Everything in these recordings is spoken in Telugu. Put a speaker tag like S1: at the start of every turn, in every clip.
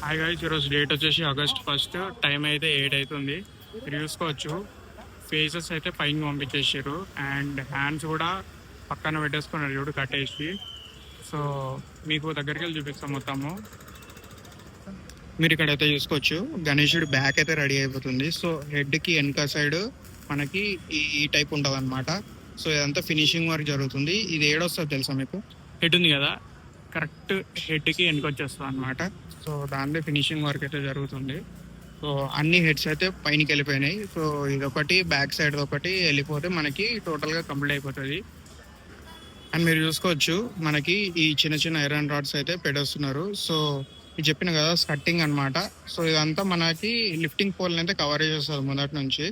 S1: హాయ్ గైస్, ఈరోజు డేట్ వచ్చేసి August 1. టైం అయితే 8 అవుతుంది. మీరు చూసుకోవచ్చు, ఫేసెస్ అయితే పైన పంపించేసారు అండ్ హ్యాండ్స్ కూడా పక్కన పెట్టేసుకున్నారు చూడు కట్టేసి. సో మీకు దగ్గరికి వెళ్ళి చూపిస్తాం మొత్తము. మీరు ఇక్కడైతే చూసుకోవచ్చు, గణేశుడి బ్యాక్ అయితే రెడీ అయిపోతుంది. సో హెడ్కి వెనక సైడ్ మనకి ఈ టైప్ ఉంటుంది అనమాట. సో ఇదంతా ఫినిషింగ్ వర్క్ జరుగుతుంది. ఇది ఏడొస్తుంది తెలుసా మీకు? హెడ్ ఉంది కదా, కరెక్ట్ హెడ్కి వెనక వచ్చేస్తుంది అనమాట. సో దాంట్లో ఫినిషింగ్ వర్క్ అయితే జరుగుతుంది. సో అన్ని హెడ్స్ అయితే పైనకి వెళ్ళిపోయినాయి. సో ఇదొకటి బ్యాక్ సైడ్ ఒకటి వెళ్ళిపోతే మనకి టోటల్గా కంప్లీట్ అయిపోతుంది. అండ్ మీరు చూసుకోవచ్చు, మనకి ఈ చిన్న చిన్న ఐరన్ రాడ్స్ అయితే పెట్టేస్తున్నారు. సో ఇది చెప్పిన కదా స్కట్టింగ్ అనమాట. సో ఇదంతా మనకి లిఫ్టింగ్ పోల్ అయితే కవర్ చేస్తుంది మొదటి నుంచి.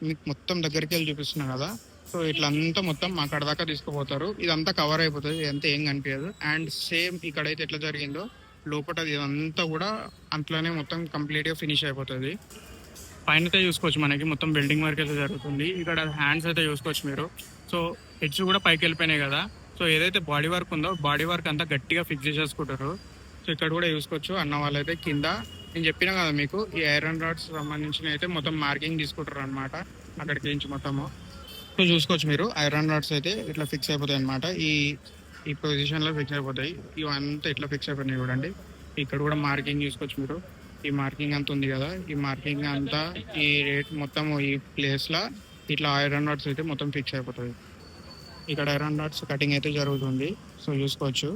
S1: మీకు మొత్తం దగ్గరికి వెళ్ళి చూపిస్తున్నా కదా. సో ఇట్లా అంతా మొత్తం అక్కడ దాకా తీసుకుపోతారు. ఇదంతా కవర్ అయిపోతుంది, ఇదంతా ఏం కనిపించదు. అండ్ సేమ్ ఇక్కడైతే ఎట్లా జరిగిందో లోపల ఇదంతా కూడా అంతలోనే మొత్తం కంప్లీట్గా ఫినిష్ అయిపోతుంది. పైన అయితే చూసుకోవచ్చు, మనకి మొత్తం బిల్డింగ్ వర్క్ అయితే జరుగుతుంది. ఇక్కడ హ్యాండ్స్ అయితే చూసుకోవచ్చు మీరు. సో హెడ్స్ కూడా పైకి వెళ్ళిపోయినాయి కదా. సో ఏదైతే బాడీ వర్క్ ఉందో బాడీ వర్క్ అంతా గట్టిగా ఫిక్స్ చేసేసుకుంటారు. సో ఇక్కడ కూడా చూసుకోవచ్చు, అన్న వాళ్ళైతే కింద నేను చెప్పినా కదా మీకు, ఈ ఐరన్ రాడ్స్ సంబంధించిన అయితే మొత్తం మార్కింగ్ తీసుకుంటారు అనమాట అక్కడికి నుంచి మొత్తము. సో చూసుకోవచ్చు మీరు, ఐరన్ రాడ్స్ అయితే ఇట్లా ఫిక్స్ అయిపోతాయి అనమాట. ఈ పొజిషన్లో ఫిక్స్ అయిపోతాయి. ఇవంతా ఇట్లా ఫిక్స్ అయిపోయినాయి చూడండి. ఇక్కడ కూడా మార్కింగ్ చూసుకోవచ్చు మీరు. ఈ మార్కింగ్ అంత ఉంది కదా, ఈ మార్కింగ్ అంతా ఈ రేట్ మొత్తం ఈ ప్లేస్లో ఇట్లా ఐరన్ రాడ్స్ అయితే మొత్తం ఫిక్స్ అయిపోతుంది. ఇక్కడ ఐరన్ రాడ్స్ కటింగ్ అయితే జరుగుతుంది. సో చూసుకోవచ్చు.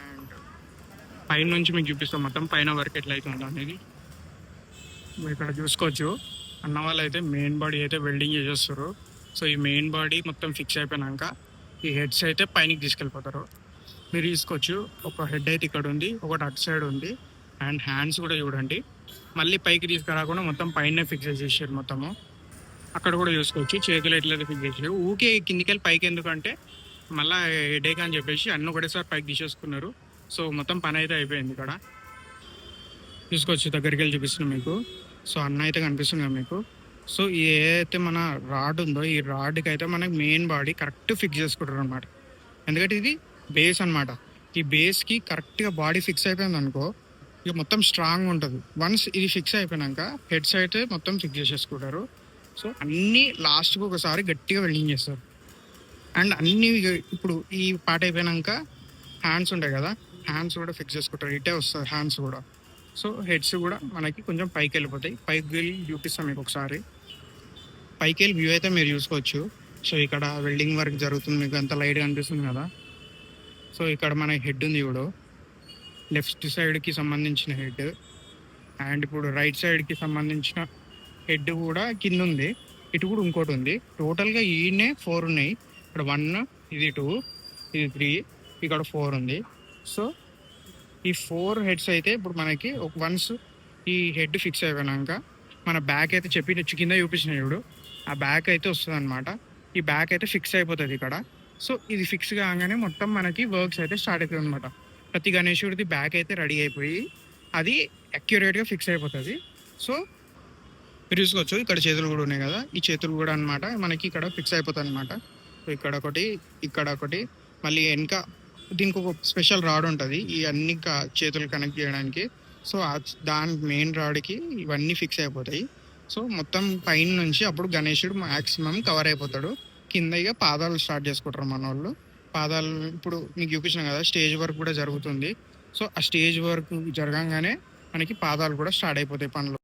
S1: అండ్ పైన నుంచి మీకు చూపిస్తాం మొత్తం పైన వర్క్ ఎట్లా అవుతుందో అనేది. మీరు ఇక్కడ చూసుకోవచ్చు, అన్న వాళ్ళు అయితే మెయిన్ బాడీ అయితే వెల్డింగ్ చేసేస్తారు. సో ఈ మెయిన్ బాడీ మొత్తం ఫిక్స్ అయిపోయినాక ఈ హెడ్స్ అయితే పైనకి తీసుకెళ్ళిపోతారు. మీరు తీసుకోవచ్చు, ఒక హెడ్ అయితే ఇక్కడ ఉంది, ఒకటి అటు సైడ్ ఉంది. అండ్ హ్యాండ్స్ కూడా చూడండి, మళ్ళీ పైకి తీసుకురాకుండా మొత్తం పైన ఫిక్స్ చేసేసారు మొత్తము. అక్కడ కూడా చూసుకోవచ్చు, చేతులు ఎట్లయితే ఫిక్స్ చేసారు. ఊకే కిందికి వెళ్ళి పైకి ఎందుకంటే మళ్ళీ హెడేక్ అని చెప్పేసి అన్నీ ఒకటేసారి పైకి తీసేసుకున్నారు. సో మొత్తం పని అయితే అయిపోయింది. ఇక్కడ చూసుకోవచ్చు, దగ్గరికి వెళ్ళి చూపిస్తున్నాం మీకు. సో అన్న అయితే కనిపిస్తుంది కదా మీకు. సో ఏదైతే మన రాడ్ ఉందో ఈ రాడ్కి అయితే మనకి మెయిన్ బాడీ కరెక్ట్ ఫిక్స్ చేసుకుంటారు అనమాట. ఎందుకంటే ఇది బేస్ అనమాట. ఈ బేస్కి కరెక్ట్గా బాడీ ఫిక్స్ అయిపోయింది అనుకో, ఇక మొత్తం స్ట్రాంగ్ ఉంటుంది. వన్స్ ఇది ఫిక్స్ అయిపోయినాక హెడ్స్ అయితే మొత్తం ఫిక్స్ చేసేసుకుంటారు. సో అన్నీ లాస్ట్కి ఒకసారి గట్టిగా వెల్డింగ్ చేస్తారు. అండ్ అన్నీ ఇప్పుడు ఈ పార్ట్ అయిపోయినాక హ్యాండ్స్ ఉంటాయి కదా, హ్యాండ్స్ కూడా ఫిక్స్ చేసుకుంటారు. ఇటే వస్తారు హ్యాండ్స్ కూడా. సో హెడ్స్ కూడా మనకి కొంచెం పైకి వెళ్ళిపోతాయి. పైకి వెళ్ళి చూపిస్తాం మీకు ఒకసారి. పైకి వెళ్ళి వ్యూ అయితే మీరు చూసుకోవచ్చు. సో ఇక్కడ వెల్డింగ్ వర్క్ జరుగుతుంది, మీకు అంత లైట్గా అనిపిస్తుంది కదా. సో ఇక్కడ మన హెడ్ ఉంది ఇప్పుడు, లెఫ్ట్ సైడ్కి సంబంధించిన హెడ్. అండ్ ఇప్పుడు రైట్ సైడ్కి సంబంధించిన హెడ్ కూడా కింద ఉంది. ఇటు కూడా ఇంకోటి ఉంది. టోటల్గా ఈయనే 4 ఉన్నాయి. ఇక్కడ 1, ఇది 2, ఇది 3, ఇక్కడ 4 ఉంది. సో ఈ 4 హెడ్స్ అయితే ఇప్పుడు మనకి వన్స్ ఈ హెడ్ ఫిక్స్ అయిపోయినాక మన బ్యాక్ అయితే కింద చూపించిన ఇప్పుడు ఆ బ్యాక్ అయితే వస్తుంది అనమాట. ఈ బ్యాక్ అయితే ఫిక్స్ అయిపోతుంది ఇక్కడ. సో ఇది ఫిక్స్ కాగానే మొత్తం మనకి వర్క్స్ అయితే స్టార్ట్ అవుతుంది అనమాట. ప్రతి గణేశుడిది బ్యాక్ అయితే రెడీ అయిపోయి అది అక్యురేట్గా ఫిక్స్ అయిపోతుంది. సో మీరు చూసుకోవచ్చు, ఇక్కడ చేతులు కూడా ఉన్నాయి కదా, ఈ చేతులు కూడా అనమాట మనకి ఇక్కడ ఫిక్స్ అయిపోతుంది అనమాట. సో ఇక్కడ ఒకటి మళ్ళీ వెనక దీనికి ఒక స్పెషల్ రాడ్ ఉంటుంది ఈ అన్ని చేతులు కనెక్ట్ చేయడానికి. సో దాని మెయిన్ రాడ్కి ఇవన్నీ ఫిక్స్ అయిపోతాయి. సో మొత్తం పైన నుంచి అప్పుడు గణేశుడు మ్యాక్సిమం కవర్ అయిపోతాడు. కింద ఇక పాదాలు స్టార్ట్ చేసుకుంటారు మన వాళ్ళు. పాదాలు ఇప్పుడు మీకు చూపించిన కదా, స్టేజ్ వర్క్ కూడా జరుగుతుంది. సో ఆ స్టేజ్ వర్క్ జరగంగానే మనకి పాదాలు కూడా స్టార్ట్ అయిపోతాయి పనులు.